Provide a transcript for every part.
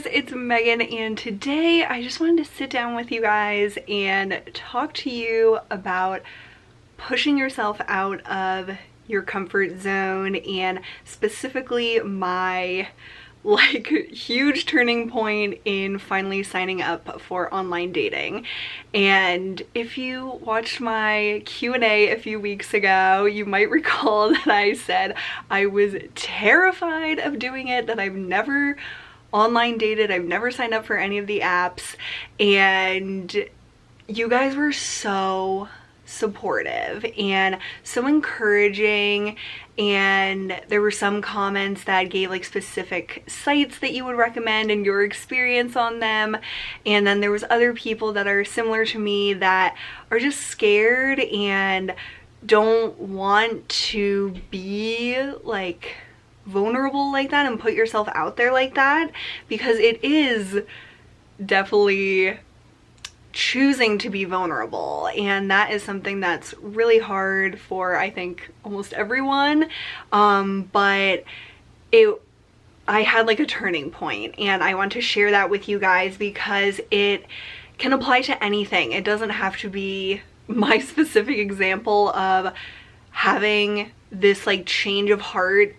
guys, it's Megan, and today I just wanted to sit down with you guys and talk to you about pushing yourself out of your comfort zone, and specifically my huge turning point in finally signing up for online dating. And if you watched my Q&A a few weeks ago, you might recall that I said I was terrified of doing it, that I've never online dated, I've never signed up for any of the apps, and you guys were so supportive and so encouraging, and there were some comments that gave like specific sites that you would recommend and your experience on them, and then there was other people that are similar to me that are just scared and don't want to be like vulnerable like that and put yourself out there like that, because it is definitely choosing to be vulnerable, and that is something that's really hard for I think almost everyone. But I had like a turning point, and I want to share that with you guys because it can apply to anything. It doesn't have to be my specific example of having this like change of heart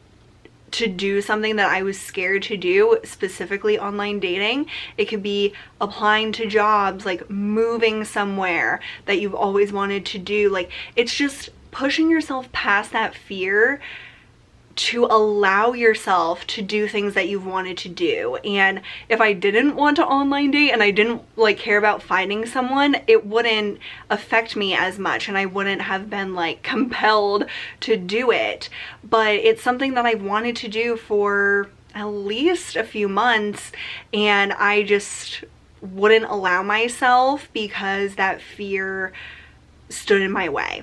to do something that I was scared to do, specifically online dating. It could be applying to jobs, like moving somewhere that you've always wanted to do. Like, it's just pushing yourself past that fear to allow yourself to do things that you've wanted to do. And if I didn't want to online date and I didn't like care about finding someone, it wouldn't affect me as much and I wouldn't have been like compelled to do it. But it's something that I've wanted to do for at least a few months, and I just wouldn't allow myself because that fear stood in my way.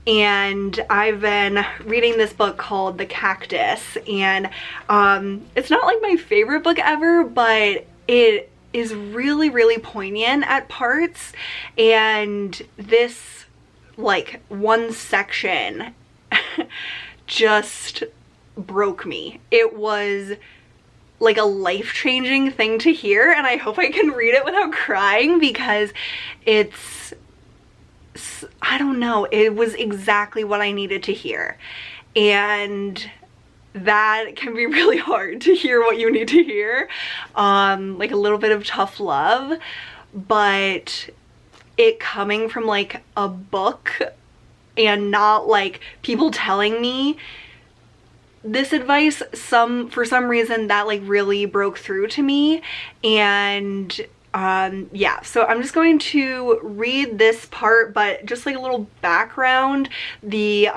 And I've been reading this book called The Cactus, and it's not like my favorite book ever, but it is really, really poignant at parts. And this like one section just broke me. It was like a life-changing thing to hear, and I hope I can read it without crying because I don't know, it was exactly what I needed to hear. And that can be really hard to hear what you need to hear, like a little bit of tough love, but it coming from like a book and not like people telling me this advice, for some reason that like really broke through to me. And yeah, so I'm just going to read this part, but just like a little background. The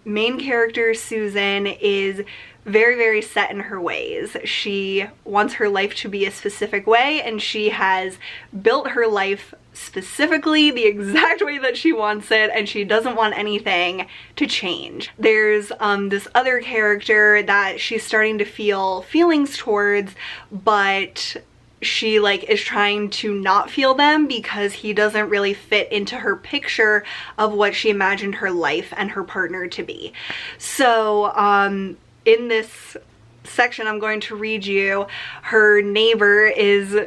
main character, Susan, is very, very set in her ways. She wants her life to be a specific way, and she has built her life specifically the exact way that she wants it, and she doesn't want anything to change. There's this other character that she's starting to feel feelings towards, but she like is trying to not feel them because he doesn't really fit into her picture of what she imagined her life and her partner to be. So in this section I'm going to read you, her neighbor is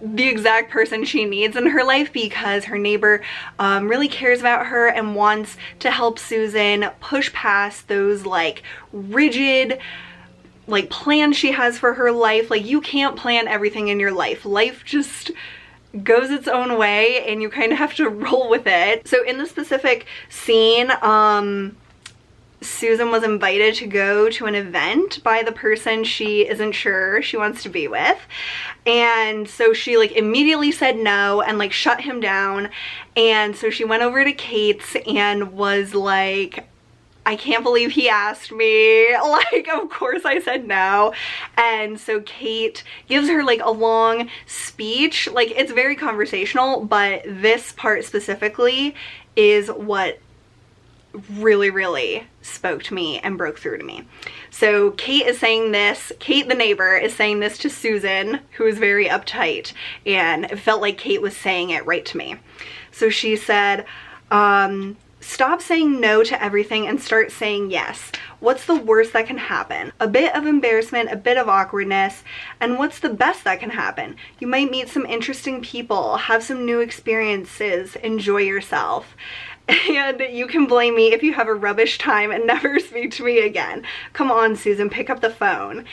the exact person she needs in her life because her neighbor really cares about her and wants to help Susan push past those like rigid like plans she has for her life. Like, you can't plan everything in your life. Life just goes its own way and you kind of have to roll with it. So in the specific scene, Susan was invited to go to an event by the person she isn't sure she wants to be with, and so she like immediately said no and like shut him down. And so she went over to Kate's and was like, I can't believe he asked me. Like, of course I said no. And so Kate gives her like a long speech. Like, it's very conversational, but this part specifically is what really, really spoke to me and broke through to me. So Kate is saying this, Kate the neighbor is saying this to Susan, who is very uptight, and it felt like Kate was saying it right to me. So she said, stop saying no to everything and start saying yes. What's the worst that can happen? A bit of embarrassment, a bit of awkwardness, and what's the best that can happen? You might meet some interesting people, have some new experiences, enjoy yourself. And you can blame me if you have a rubbish time and never speak to me again. Come on, Susan, pick up the phone.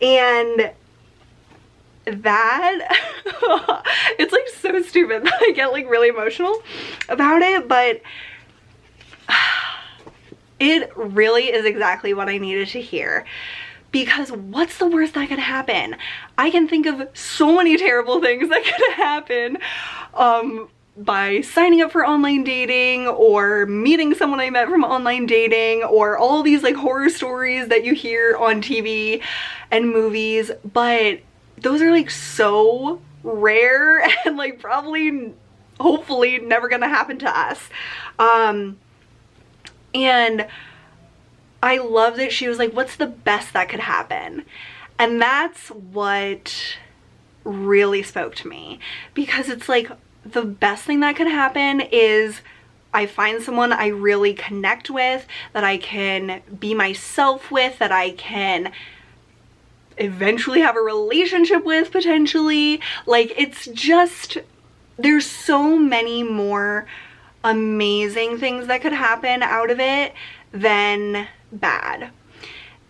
And that, it's like so stupid that I get like really emotional about it, but it really is exactly what I needed to hear. Because what's the worst that could happen? I can think of so many terrible things that could happen by signing up for online dating or meeting someone I met from online dating, or all these like horror stories that you hear on TV and movies. But those are like so rare and like probably, hopefully, never gonna happen to us. And I love that she was like, what's the best that could happen? And that's what really spoke to me, because it's like, the best thing that could happen is I find someone I really connect with, that I can be myself with, that I can eventually have a relationship with, potentially. Like, it's just, there's so many more amazing things that could happen out of it than bad,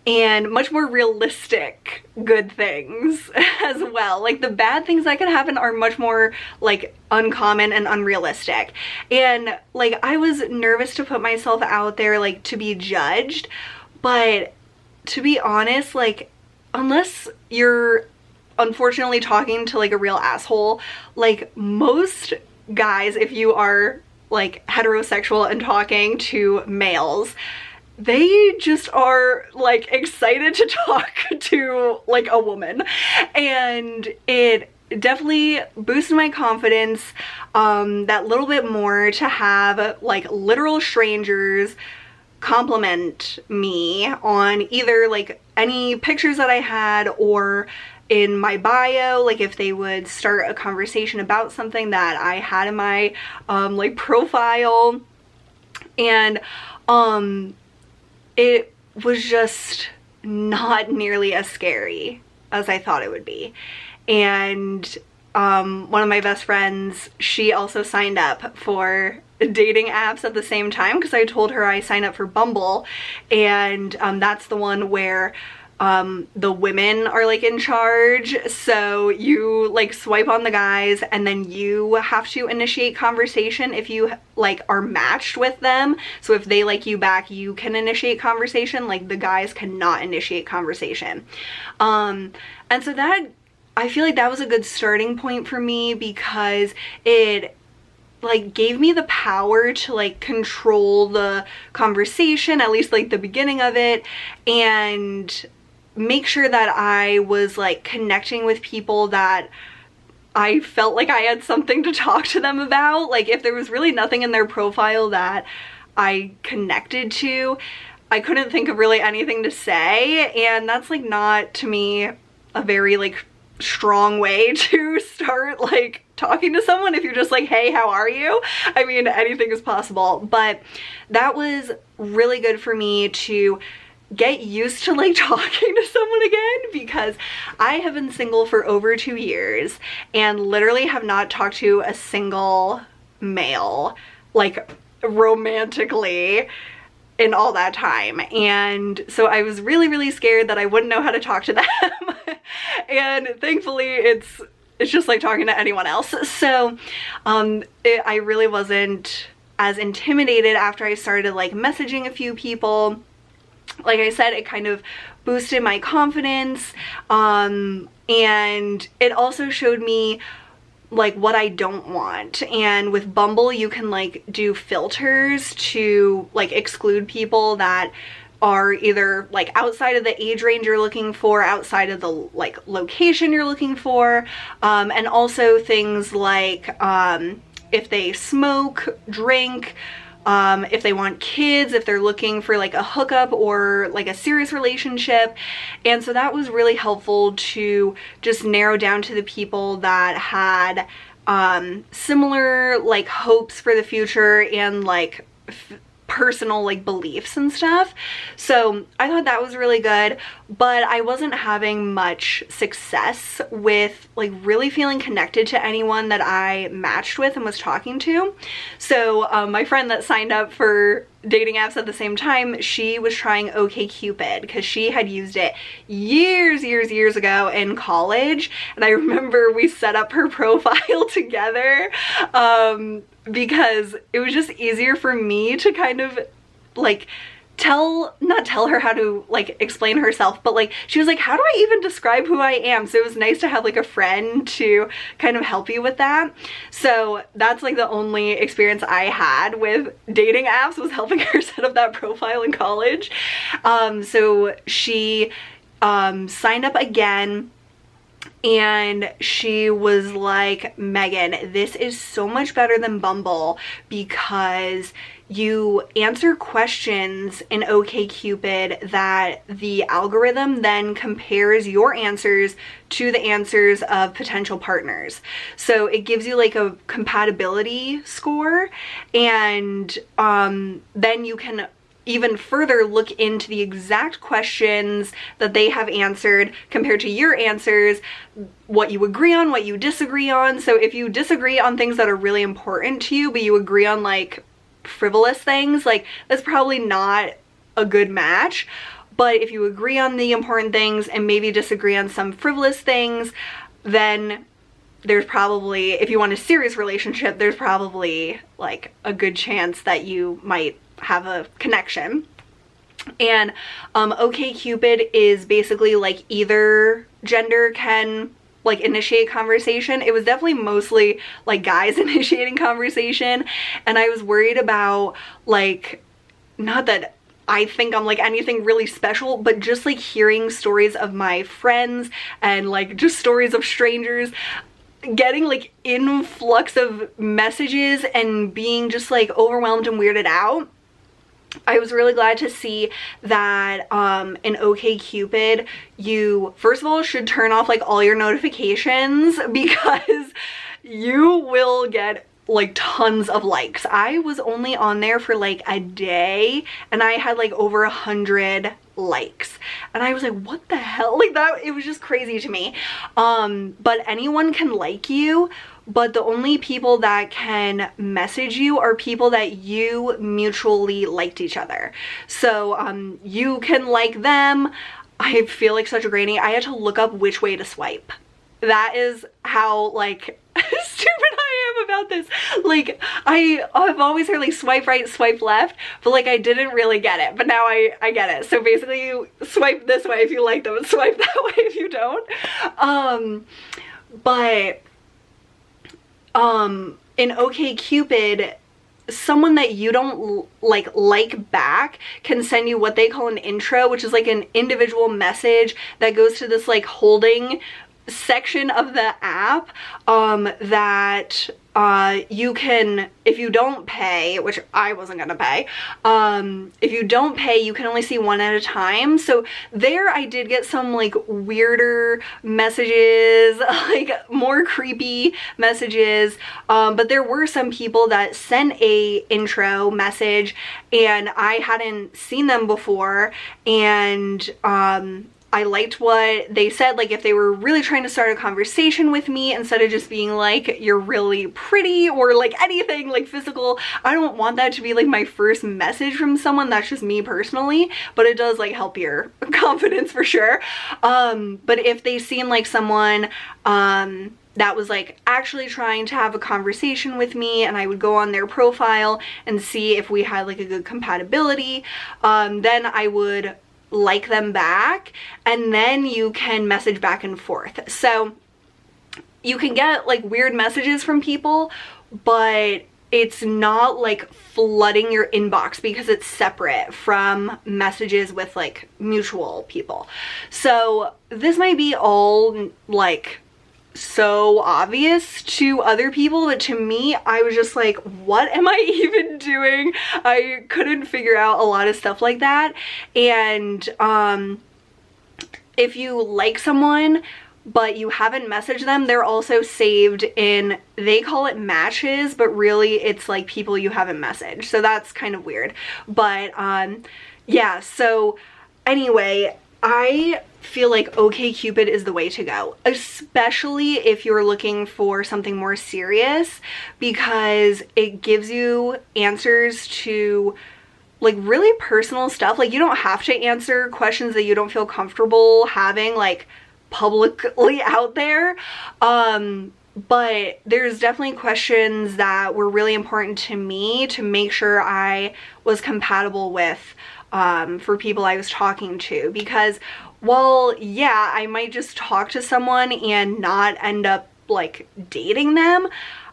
and much more realistic good things as well. Like, the bad things that could happen are much more like uncommon and unrealistic. And like, I was nervous to put myself out there, like, to be judged, but to be honest, like, unless you're unfortunately talking to like a real asshole, like most guys, if you are like heterosexual and talking to males, they just are like excited to talk to like a woman. And it definitely boosted my confidence that little bit more, to have like literal strangers compliment me on either like any pictures that I had, or in my bio, like if they would start a conversation about something that I had in my like profile. And it was just not nearly as scary as I thought it would be. And one of my best friends, she also signed up for dating apps at the same time, because I told her I signed up for Bumble, and that's the one where the women are like in charge. So you like swipe on the guys, and then you have to initiate conversation if you like are matched with them. So if they like you back, you can initiate conversation. Like, the guys cannot initiate conversation. And so that, I feel like that was a good starting point for me, because it like gave me the power to like control the conversation, at least like the beginning of it, and make sure that I was like connecting with people that I felt like I had something to talk to them about. Like, if there was really nothing in their profile that I connected to, I couldn't think of really anything to say. And that's like not, to me, a very like strong way to start like talking to someone, if you're just like, hey, how are you? I mean, anything is possible. But that was really good for me to get used to like talking to someone again, because I have been single for over 2 years and literally have not talked to a single male like romantically in all that time. And so I was really scared that I wouldn't know how to talk to them. And thankfully it's just like talking to anyone else. So I really wasn't as intimidated after I started like messaging a few people. Like I said, it kind of boosted my confidence, and it also showed me like what I don't want. And with Bumble, you can like do filters to like exclude people that are either like outside of the age range you're looking for, outside of the like location you're looking for, and also things like if they smoke, drink, if they want kids, if they're looking for like a hookup or like a serious relationship. And so that was really helpful to just narrow down to the people that had similar like hopes for the future, and like personal like beliefs and stuff. So I thought that was really good, but I wasn't having much success with like really feeling connected to anyone that I matched with and was talking to. So my friend that signed up for dating apps at the same time, she was trying OkCupid because she had used it years ago in college, and I remember we set up her profile together because it was just easier for me to kind of like not tell her how to like explain herself, but like she was like, how do I even describe who I am? So it was nice to have like a friend to kind of help you with that. So that's like the only experience I had with dating apps, was helping her set up that profile in college. So she signed up again, and she was like, Megan, this is so much better than Bumble because you answer questions in OkCupid that the algorithm then compares your answers to the answers of potential partners. So it gives you like a compatibility score, and then you can even further look into the exact questions that they have answered compared to your answers, what you agree on, what you disagree on. So if you disagree on things that are really important to you, but you agree on like frivolous things, like that's probably not a good match. But if you agree on the important things and maybe disagree on some frivolous things, then there's probably, if you want a serious relationship, there's probably like a good chance that you might have a connection. And OkCupid is basically like either gender can like initiate conversation. It was definitely mostly like guys initiating conversation, and I was worried about like, not that I think I'm like anything really special, but just like hearing stories of my friends and like just stories of strangers getting like influx of messages and being just like overwhelmed and weirded out. I was really glad to see that in OkCupid, you first of all should turn off like all your notifications, because you will get like tons of likes. I was only on there for like a day and I had like over 100 likes, and I was like, what the hell? Like that, it was just crazy to me. But anyone can like you, but the only people that can message you are people that you mutually liked each other. So you can like them. I feel like such a granny. I had to look up which way to swipe. That is how like stupid I am about this. Like I've always heard like swipe right, swipe left, but like I didn't really get it, but now I get it. So basically you swipe this way if you like them and swipe that way if you don't. But in OkCupid, someone that you don't like back can send you what they call an intro, which is like an individual message that goes to this like holding section of the app that you can, if you don't pay, which I wasn't gonna pay, if you don't pay, you can only see one at a time. So there I did get some like weirder messages, like more creepy messages, but there were some people that sent a intro message and I hadn't seen them before, and I liked what they said. Like if they were really trying to start a conversation with me instead of just being like, you're really pretty, or like anything like physical. I don't want that to be like my first message from someone. That's just me personally, but it does like help your confidence for sure. But if they seem like someone that was like actually trying to have a conversation with me, and I would go on their profile and see if we had like a good compatibility, then I would like them back, and then you can message back and forth. So you can get like weird messages from people, but it's not like flooding your inbox because it's separate from messages with like mutual people. So this might be all like so obvious to other people, but to me, I was just like, what am I even doing? I couldn't figure out a lot of stuff like that. And if you like someone but you haven't messaged them, they're also saved in, they call it matches, but really it's like people you haven't messaged. So that's kind of weird. But yeah, so anyway, I feel like OkCupid is the way to go, especially if you're looking for something more serious, because it gives you answers to like really personal stuff. Like, you don't have to answer questions that you don't feel comfortable having like publicly out there, but there's definitely questions that were really important to me to make sure I was compatible with for people I was talking to. Because while yeah, I might just talk to someone and not end up like dating them,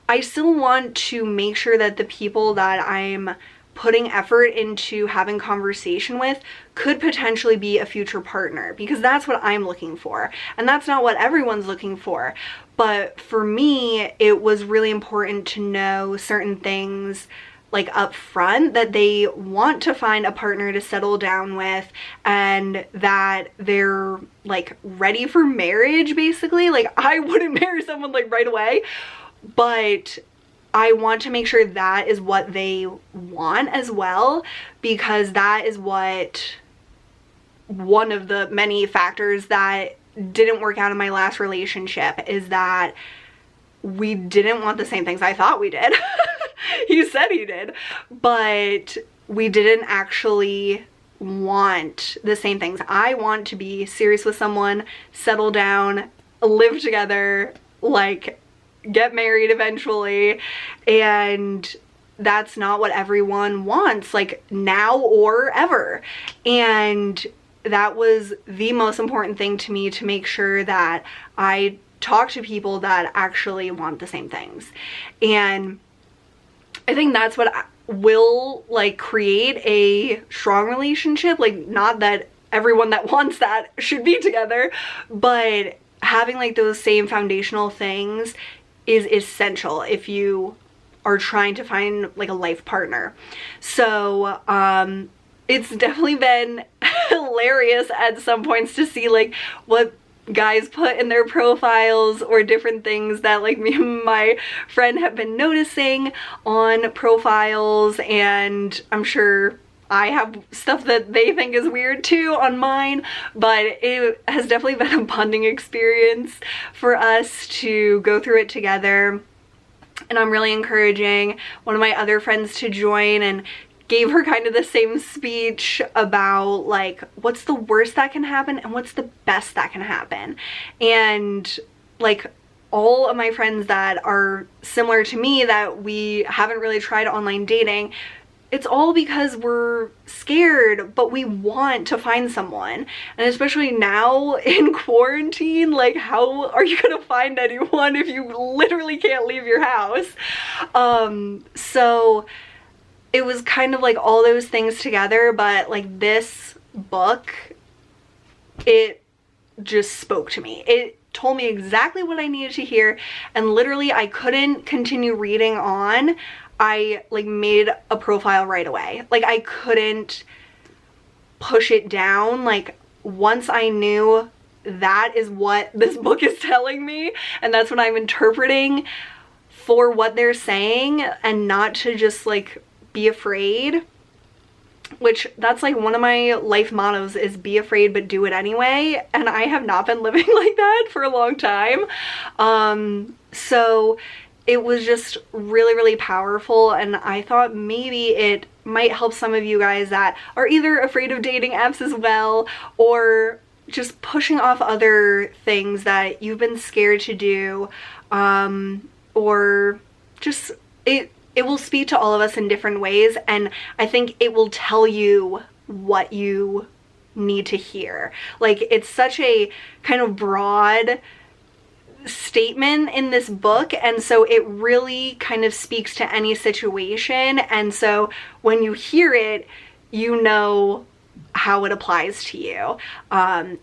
I still want to make sure that the people that I'm putting effort into having conversation with could potentially be a future partner, because that's what I'm looking for, and that's not what everyone's looking for. But for me, it was really important to know certain things like up front, that they want to find a partner to settle down with, and that they're like ready for marriage, basically. Like, I wouldn't marry someone like right away, but I want to make sure that is what they want as well, because that is what one of the many factors that didn't work out in my last relationship, is that we didn't want the same things. I thought we did. He said he did, but we didn't actually want the same things. I want to be serious with someone, settle down, live together, like get married eventually, and that's not what everyone wants, like now or ever. And that was the most important thing to me, to make sure that I talk to people that actually want the same things. And I think that's what will like create a strong relationship. Like, not that everyone that wants that should be together, but having like those same foundational things is essential if you are trying to find like a life partner. So it's definitely been hilarious at some points to see like what guys put in their profiles, or different things that like me and my friend have been noticing on profiles. And I'm sure I have stuff that they think is weird too on mine, but it has definitely been a bonding experience for us to go through it together. And I'm really encouraging one of my other friends to join, and gave her kind of the same speech about like what's the worst that can happen and what's the best that can happen. And like all of my friends that are similar to me, that we haven't really tried online dating, it's all because we're scared, but we want to find someone. And especially now in quarantine, like how are you gonna find anyone if you literally can't leave your house? So it was kind of like all those things together, but like this book, it just spoke to me. It told me exactly what I needed to hear, and literally I couldn't continue reading on. I like made a profile right away. Like, I couldn't push it down. Like, once I knew that is what this book is telling me, and that's what I'm interpreting for what they're saying, and not to just like be afraid, which that's like one of my life mottos, is be afraid but do it anyway. And I have not been living like that for a long time. So it was just really, really powerful, and I thought maybe it might help some of you guys that are either afraid of dating apps as well, or just pushing off other things that you've been scared to do, or just it will speak to all of us in different ways, and I think it will tell you what you need to hear. Like, it's such a kind of broad statement in this book, and so it really kind of speaks to any situation, and so when you hear it, you know how it applies to you,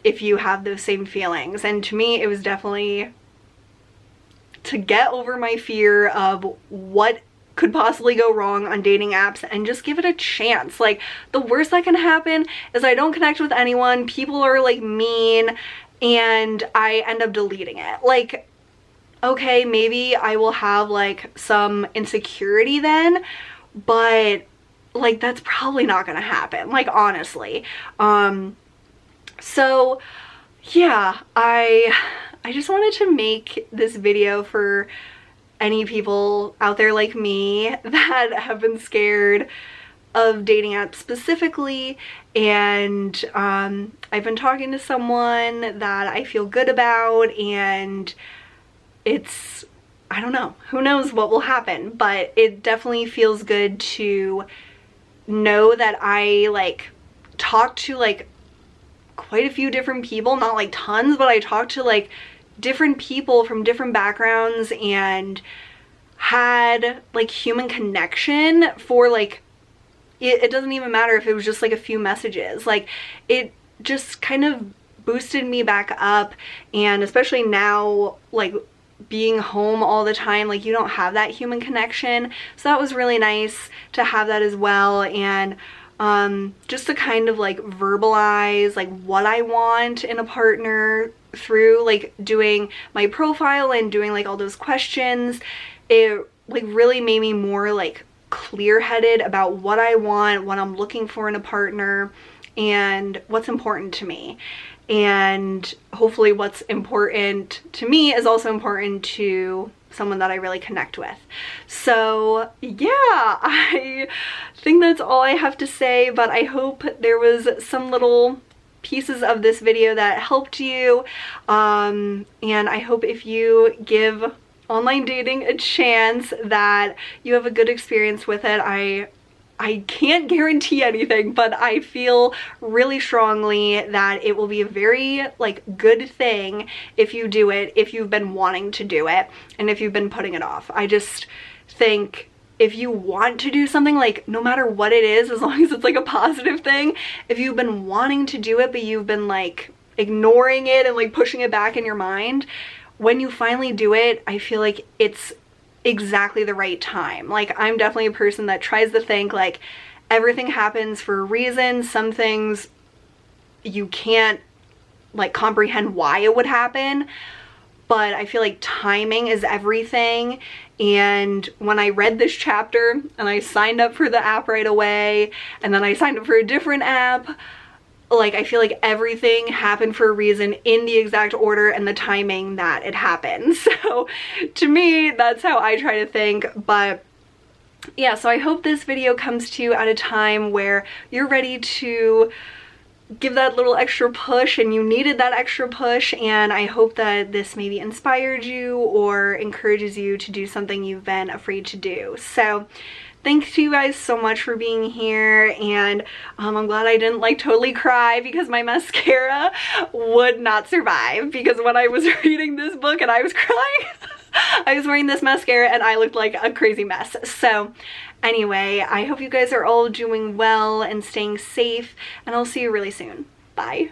if you have those same feelings. And to me, it was definitely to get over my fear of what could possibly go wrong on dating apps, and just give it a chance. Like, the worst that can happen is I don't connect with anyone, people are like mean, and I end up deleting it. Like, okay, maybe I will have like some insecurity then, but like that's probably not gonna happen, like honestly. So yeah, I just wanted to make this video for any people out there like me that have been scared of dating apps specifically, and I've been talking to someone that I feel good about, and it's, I don't know, who knows what will happen, but it definitely feels good to know that I like talked to like quite a few different people, not like tons, but I talked to like different people from different backgrounds and had like human connection for like, it doesn't even matter if it was just like a few messages. Like, it just kind of boosted me back up, and especially now, like being home all the time, like you don't have that human connection, so that was really nice to have that as well. And just to kind of like verbalize like what I want in a partner through like doing my profile and doing like all those questions, it like really made me more like clear-headed about what I want, what I'm looking for in a partner, and what's important to me. And hopefully what's important to me is also important to someone that I really connect with. So yeah, I think that's all I have to say, but I hope there was some little pieces of this video that helped you, and I hope if you give online dating a chance that you have a good experience with it. I can't guarantee anything, but I feel really strongly that it will be a very like good thing if you do it, if you've been wanting to do it and if you've been putting it off. I just think if you want to do something, like no matter what it is, as long as it's like a positive thing, if you've been wanting to do it but you've been like ignoring it and like pushing it back in your mind, when you finally do it, I feel like it's exactly the right time. Like, I'm definitely a person that tries to think like everything happens for a reason. Some things you can't like comprehend why it would happen, but I feel like timing is everything. And when I read this chapter and I signed up for the app right away, and then I signed up for a different app, like I feel like everything happened for a reason in the exact order and the timing that it happened. So to me, that's how I try to think. But yeah, so I hope this video comes to you at a time where you're ready to give that little extra push and you needed that extra push, and I hope that this maybe inspired you or encourages you to do something you've been afraid to do. So thanks to you guys so much for being here, and I'm glad I didn't like totally cry because my mascara would not survive, because when I was reading this book and I was crying, I was wearing this mascara and I looked like a crazy mess. So anyway, I hope you guys are all doing well and staying safe, and I'll see you really soon. Bye.